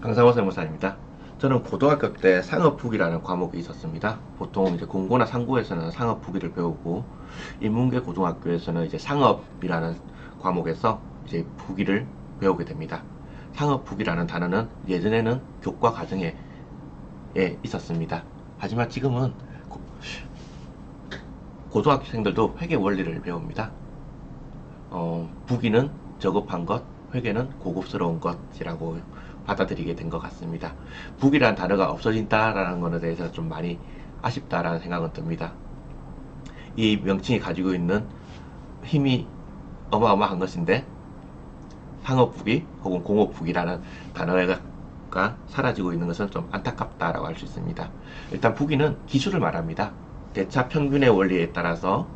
강상호 세무사입니다. 저는 고등학교 때 상업부기라는 과목이 있었습니다. 보통 이제 공고나 상고에서는 상업부기를 배우고 인문계 고등학교에서는 이제 상업이라는 과목에서 이제 부기를 배우게 됩니다. 상업부기라는 단어는 예전에는 교과 과정에 있었습니다. 하지만 지금은 고등학생들도 회계 원리를 배웁니다. 부기는 저급한 것, 회계는 고급스러운 것이라고 받아들이게 된 것 같습니다. 부기라는 단어가 없어진다라는 것에 대해서 좀 많이 아쉽다라는 생각은 듭니다. 이 명칭이 가지고 있는 힘이 어마어마한 것인데 상업부기 혹은 공업부기라는 단어가 사라지고 있는 것은 좀 안타깝다라고 할 수 있습니다. 일단 부기는 기술을 말합니다. 대차 평균의 원리에 따라서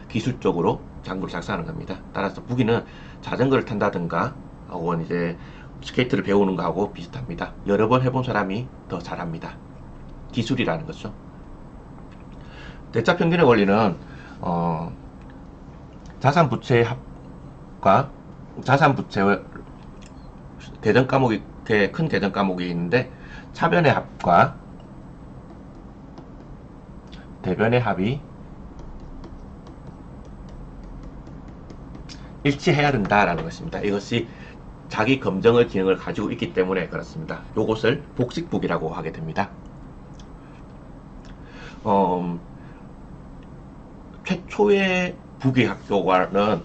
기술적으로 장부를 작성하는 겁니다. 따라서 부기는 자전거를 탄다든가 혹은 이제 스케이트를 배우는 거하고 비슷합니다. 여러 번 해본 사람이 더 잘합니다. 기술이라는 거죠. 대차 평균의 원리는 자산 부채의 합과 자산 부채의 계정 과목이 큰 계정 과목이 있는데 차변의 합과 대변의 합이 일치해야 된다라는 것입니다. 이것이 자기 검증의 기능을 가지고 있기 때문에 그렇습니다. 이것을 복식부기라고 하게 됩니다. 최초의 부기학교과는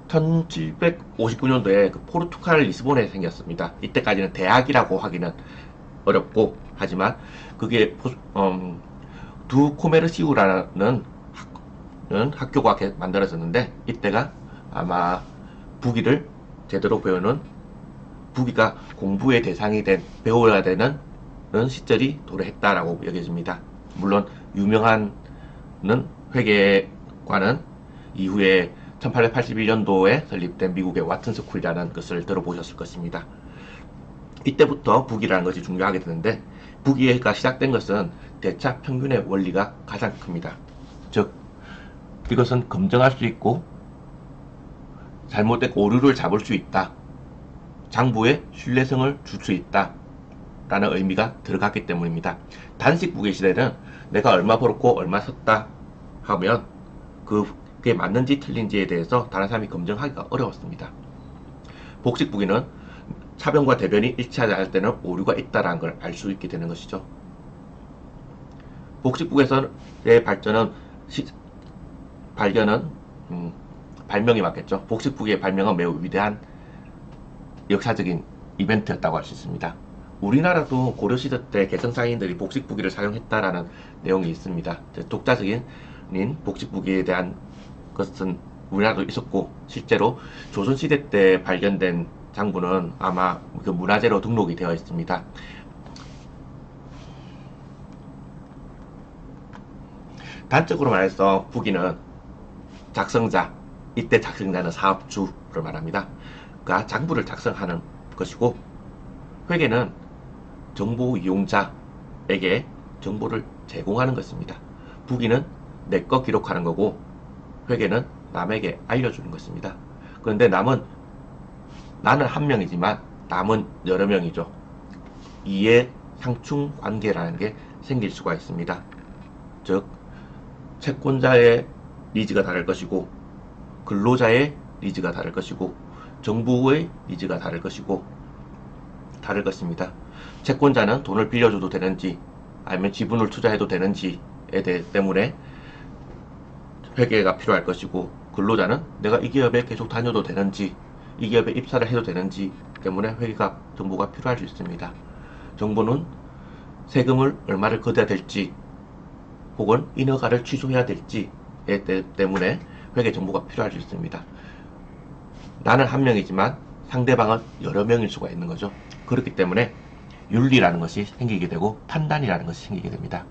1759년도에 그 포르투갈 리스본에 생겼습니다. 이때까지는 대학이라고 하기는 어렵고 하지만 그게 두 코메르시우라는 학교가 만들어졌는데 이때가 아마 부기를 제대로 배우는 부기가 공부의 대상이 된 배워야 되는 시절이 도래했다라고 여겨집니다. 물론 유명한 회계과는 이후에 1881년도에 설립된 미국의 와튼스쿨이라는 것을 들어보셨을 것입니다. 이때부터 부기라는 것이 중요하게 되는데 부기가 시작된 것은 대차 평균의 원리가 가장 큽니다. 즉 이것은 검증할 수 있고 잘못된 오류를 잡을 수 있다. 장부에 신뢰성을 줄 수 있다. 라는 의미가 들어갔기 때문입니다. 단식 부기 시대는 내가 얼마 벌었고 얼마 썼다 하면 그게 맞는지 틀린지에 대해서 다른 사람이 검증하기가 어려웠습니다. 복식 부기는 차변과 대변이 일치하지 않을 때는 오류가 있다는 걸 알 수 있게 되는 것이죠. 복식 부기에서의 발명이 맞겠죠. 복식 부기의 발명은 매우 위대한 역사적인 이벤트였다고 할 수 있습니다. 우리나라도 고려시대 때 개성상인들이 복식부기를 사용했다라는 내용이 있습니다. 독자적인 복식부기에 대한 것은 우리나라도 있었고 실제로 조선시대 때 발견된 장부는 아마 그 문화재로 등록이 되어 있습니다. 단적으로 말해서 부기는 작성자, 이때 작성자는 사업주를 말합니다. 그러니까 장부를 작성하는 것이고 회계는 정보 이용자에게 정보를 제공하는 것입니다. 부기는 내 거 기록하는 거고 회계는 남에게 알려주는 것입니다. 그런데 나는 한 명이지만 남은 여러 명이죠. 이해 상충 관계라는 게 생길 수가 있습니다. 즉 채권자의 니즈가 다를 것이고 근로자의 니즈가 다를 것이고 정부의 니즈가 다를 것입니다. 채권자는 돈을 빌려줘도 되는지 아니면 지분을 투자해도 되는지에 때문에 회계가 필요할 것이고 근로자는 내가 이 기업에 계속 다녀도 되는지 이 기업에 입사를 해도 되는지 때문에 정보가 필요할 수 있습니다. 정부는 세금을 얼마를 걷어야 될지 혹은 인허가를 취소해야 될지에 때문에 회계 정보가 필요할 수 있습니다. 나는 한 명이지만 상대방은 여러 명일 수가 있는 거죠. 그렇기 때문에 윤리라는 것이 생기게 되고 판단이라는 것이 생기게 됩니다.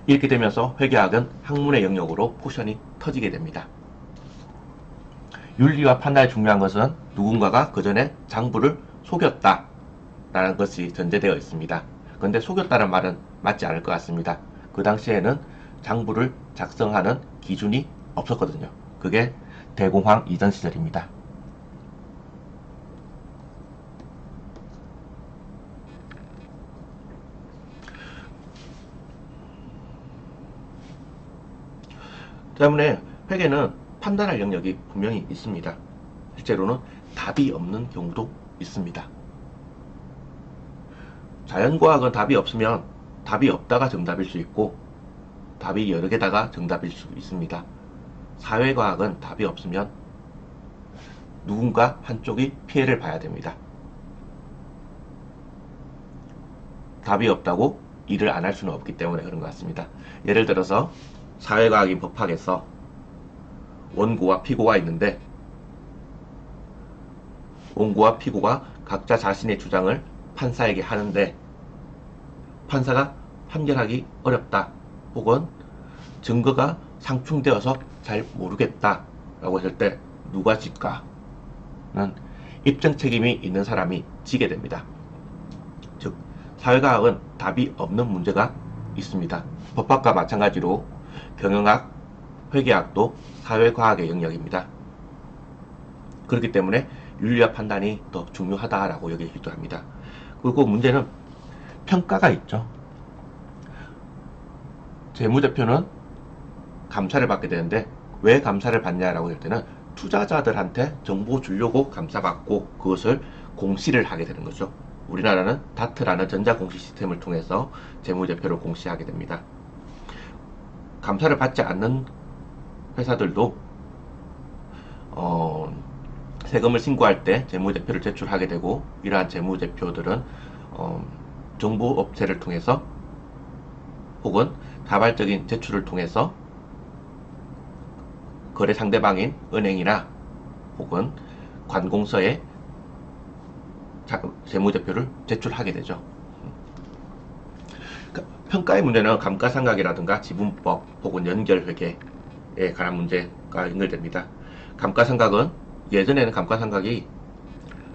이렇게 되면서 회계학은 학문의 영역으로 포션이 터지게 됩니다. 윤리와 판단이 중요한 것은 누군가가 그 전에 장부를 속였다 라는 것이 전제되어 있습니다. 그런데 속였다는 말은 맞지 않을 것 같습니다. 그 당시에는 장부를 작성하는 기준이 없었거든요. 그게 대공황 이전 시절입니다. 때문에 회계는 판단할 영역이 분명히 있습니다. 실제로는 답이 없는 경우도 있습니다. 자연과학은 답이 없으면 답이 없다가 정답일 수 있고 답이 여러 개다가 정답일 수 있습니다. 사회과학은 답이 없으면 누군가 한쪽이 피해를 봐야 됩니다. 답이 없다고 일을 안 할 수는 없기 때문에 그런 것 같습니다. 예를 들어서 사회과학인 법학에서 원고와 피고가 있는데 원고와 피고가 각자 자신의 주장을 판사에게 하는데 판사가 판결하기 어렵다 혹은 증거가 상충되어서 잘 모르겠다 라고 했을 때 누가 질까는 입증 책임이 있는 사람이 지게 됩니다. 즉 사회과학은 답이 없는 문제가 있습니다. 법학과 마찬가지로 경영학, 회계학도 사회과학의 영역입니다. 그렇기 때문에 윤리와 판단이 더 중요하다라고 여기기도 합니다. 그리고 문제는 평가가 있죠. 재무제표는 감사를 받게 되는데 왜 감사를 받냐라고 할 때는 투자자들한테 정보 주려고 감사받고 그것을 공시를 하게 되는 거죠. 우리나라는 다트라는 전자공시 시스템을 통해서 재무제표를 공시하게 됩니다. 감사를 받지 않는 회사들도 세금을 신고할 때 재무제표를 제출하게 되고 이러한 재무제표들은 정보업체를 통해서 혹은 자발적인 제출을 통해서 거래 상대방인 은행이나 혹은 관공서에 재무제표를 제출하게 되죠. 평가의 문제는 감가상각이라든가 지분법 혹은 연결회계에 관한 문제가 연결됩니다. 감가상각은 예전에는 감가상각이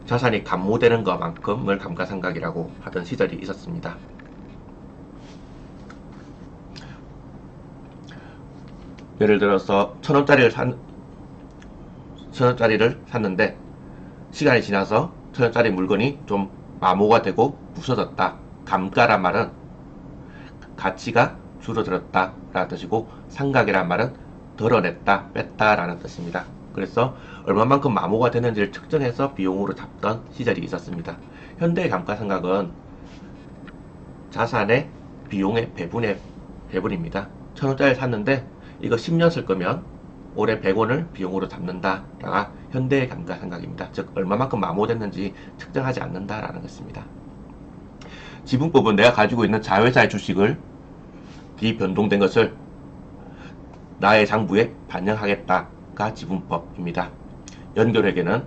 자산이 감모되는 것만큼을 감가상각이라고 하던 시절이 있었습니다. 예를 들어서 1,000원짜리를 샀는데 시간이 지나서 1,000원짜리 물건이 좀 마모가 되고 부서졌다. 감가란 말은 가치가 줄어들었다 라는 뜻이고 상각이란 말은 덜어냈다, 뺐다 라는 뜻입니다. 그래서 얼마만큼 마모가 되는지를 측정해서 비용으로 잡던 시절이 있었습니다. 현대의 감가상각은 자산의 비용의 배분입니다. 1,000원짜리 샀는데 이거 10년 쓸 거면 올해 100원을 비용으로 잡는다가 현대의 감가상각입니다. 즉 얼마만큼 마모됐는지 측정하지 않는다라는 것입니다. 지분법은 내가 가지고 있는 자회사의 주식을 비변동된 것을 나의 장부에 반영하겠다가 지분법입니다. 연결회계는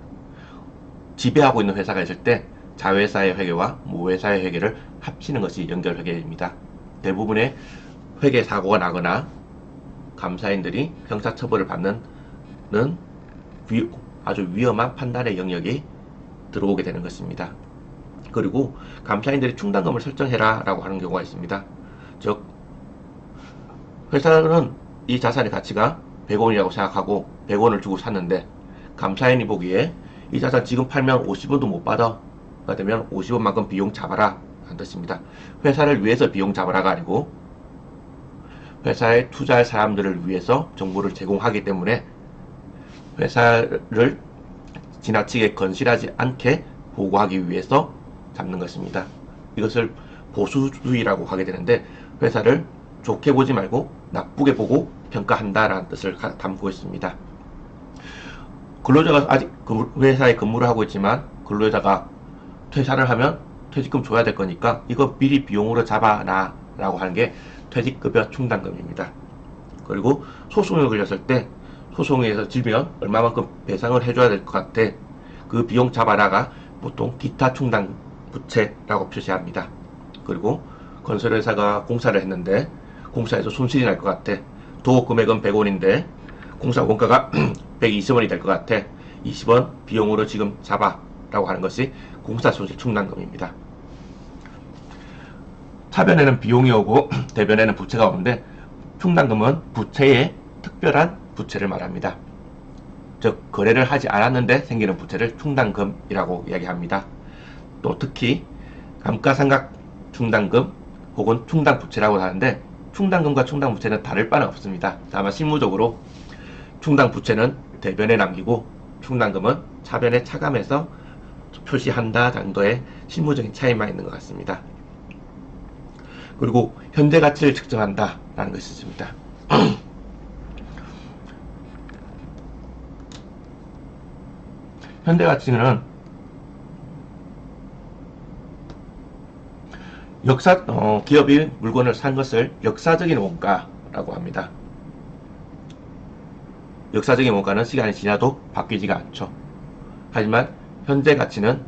지배하고 있는 회사가 있을 때 자회사의 회계와 모회사의 회계를 합치는 것이 연결회계입니다. 대부분의 회계 사고가 나거나 감사인들이 형사처벌을 받는 아주 위험한 판단의 영역이 들어오게 되는 것입니다. 그리고 감사인들이 충당금을 설정해라 라고 하는 경우가 있습니다. 즉 회사는 이 자산의 가치가 100원이라고 생각하고 100원을 주고 샀는데 감사인이 보기에 이 자산 지금 팔면 50원도 못 받아 가 되면 50원만큼 비용 잡아라 하는 뜻입니다. 회사를 위해서 비용 잡아라가 아니고 회사에 투자할 사람들을 위해서 정보를 제공하기 때문에 회사를 지나치게 건실하지 않게 보고하기 위해서 잡는 것입니다. 이것을 보수주의라고 하게 되는데 회사를 좋게 보지 말고 나쁘게 보고 평가한다라는 뜻을 담고 있습니다. 근로자가 아직 회사에 근무를 하고 있지만 근로자가 퇴사를 하면 퇴직금 줘야 될 거니까 이거 미리 비용으로 잡아놔 라고 하는 게 퇴직급여 충당금입니다. 그리고 소송에 걸렸을 때 소송에서 지면 얼마만큼 배상을 해줘야 될 것 같아 그 비용 잡아라가 보통 기타 충당 부채라고 표시합니다. 그리고 건설회사가 공사를 했는데 공사에서 손실이 날 것 같아 도급 금액은 100원인데 공사 원가가 120원이 될 것 같아 20원 비용으로 지금 잡아 라고 하는 것이 공사 손실 충당금입니다. 차변에는 비용이 오고 대변에는 부채가 오는데 충당금은 부채의 특별한 부채를 말합니다. 즉 거래를 하지 않았는데 생기는 부채를 충당금이라고 이야기합니다. 또 특히 감가상각 충당금 혹은 충당부채라고 하는데 충당금과 충당부채는 다를 바는 없습니다. 다만 실무적으로 충당부채는 대변에 남기고 충당금은 차변에 차감해서 표시한다 정도의 실무적인 차이만 있는 것 같습니다. 그리고 현재 가치를 측정한다 라는 것이 있습니다. 현재 가치는 기업이 물건을 산 것을 역사적인 원가라고 합니다. 역사적인 원가는 시간이 지나도 바뀌지가 않죠. 하지만 현재 가치는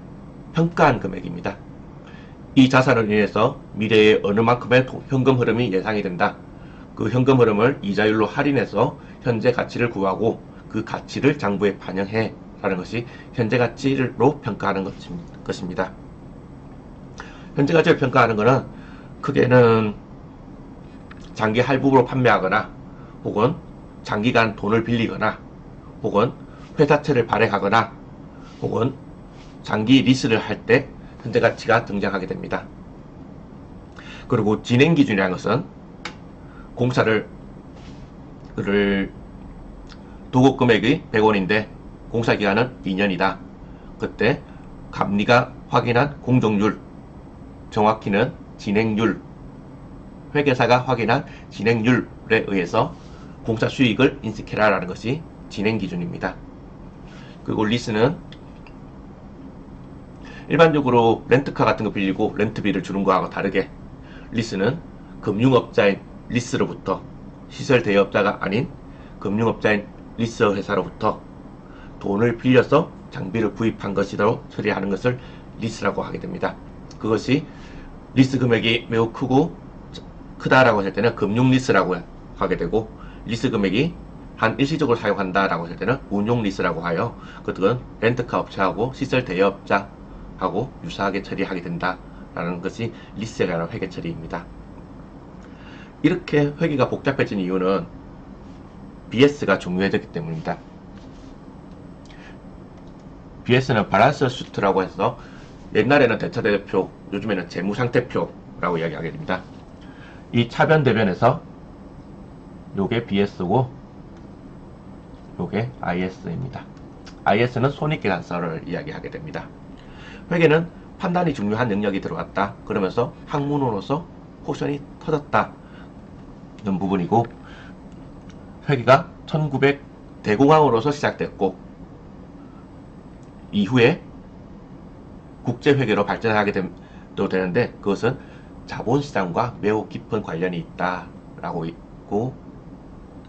평가한 금액입니다. 이 자산을 인해서 미래에 어느 만큼의 현금 흐름이 예상이 된다. 그 현금 흐름을 이자율로 할인해서 현재 가치를 구하고 그 가치를 장부에 반영해 라는 것이 현재 가치로 평가하는 것입니다. 현재 가치를 평가하는 것은 크게는 장기 할부로 판매하거나 혹은 장기간 돈을 빌리거나 혹은 회사채를 발행하거나 혹은 장기 리스를 할 때 현재 가치가 등장하게 됩니다. 그리고 진행 기준이라는 것은 공사를 도급 금액이 100원인데 공사 기간은 2년이다. 그때 감리가 확인한 공정률, 정확히는 진행률, 회계사가 확인한 진행률에 의해서 공사 수익을 인식해라라는 것이 진행 기준입니다. 그리고 리스는 일반적으로 렌트카 같은 거 빌리고 렌트비를 주는 거하고 다르게 리스는 금융업자인 리스로부터 시설 대여업자가 아닌 금융업자인 리스 회사로부터 돈을 빌려서 장비를 구입한 것이라고 처리하는 것을 리스라고 하게 됩니다. 그것이 리스 금액이 매우 크다라고 할 때는 금융 리스라고 하게 되고 리스 금액이 한 일시적으로 사용한다라고 할 때는 운용 리스라고 하여 그것은 렌트카 업체하고 시설 대여업자하고 유사하게 처리하게 된다라는 것이 리스에 관한 회계 처리입니다. 이렇게 회계가 복잡해진 이유는 BS가 중요해졌기 때문입니다. BS는 발란스 시트라고 해서 옛날에는 대차대표, 요즘에는 재무상태표라고 이야기하게 됩니다. 이 차변 대변에서 요게 BS고 요게 IS입니다. IS는 손익계산서를 이야기하게 됩니다. 회계는 판단이 중요한 영역이 들어갔다. 그러면서 학문으로서 포션이 터졌다. 는 부분이고 회계가 1900 대공황으로서 시작됐고 이후에 국제회계로 발전하게 되는데 그것은 자본시장과 매우 깊은 관련이 있다라고 있고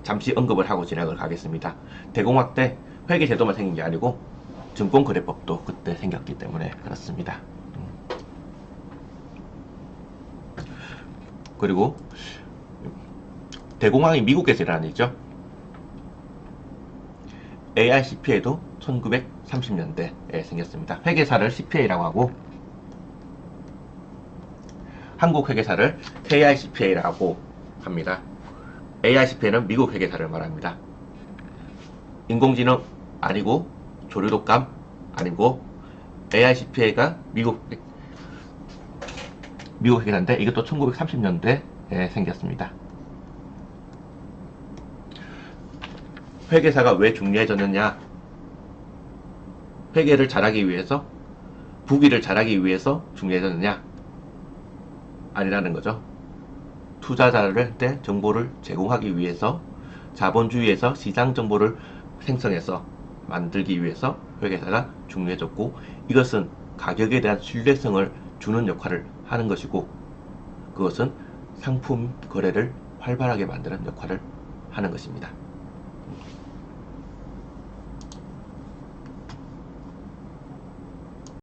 잠시 언급을 하고 진행을 하겠습니다. 대공황 때 회계 제도만 생긴 게 아니고 증권거래법도 그때 생겼기 때문에 그렇습니다. 그리고 대공황이 미국에서 일어나죠. AI CPA도 1930년대에 생겼습니다. 회계사를 CPA라고 하고 한국 회계사를 AI CPA라고 합니다. AI CPA는 미국 회계사를 말합니다. 인공지능 아니고 조류독감 아니고 AI CPA가 미국 회계사인데 이것도 1930년대에 생겼습니다. 회계사가 왜 중요해졌느냐? 회계를 잘하기 위해서, 부기를 잘하기 위해서 중요해졌느냐? 아니라는 거죠. 투자자를 때 정보를 제공하기 위해서 자본주의에서 시장 정보를 생성해서 만들기 위해서 회계사가 중요해졌고 이것은 가격에 대한 신뢰성을 주는 역할을 하는 것이고 그것은 상품 거래를 활발하게 만드는 역할을 하는 것입니다.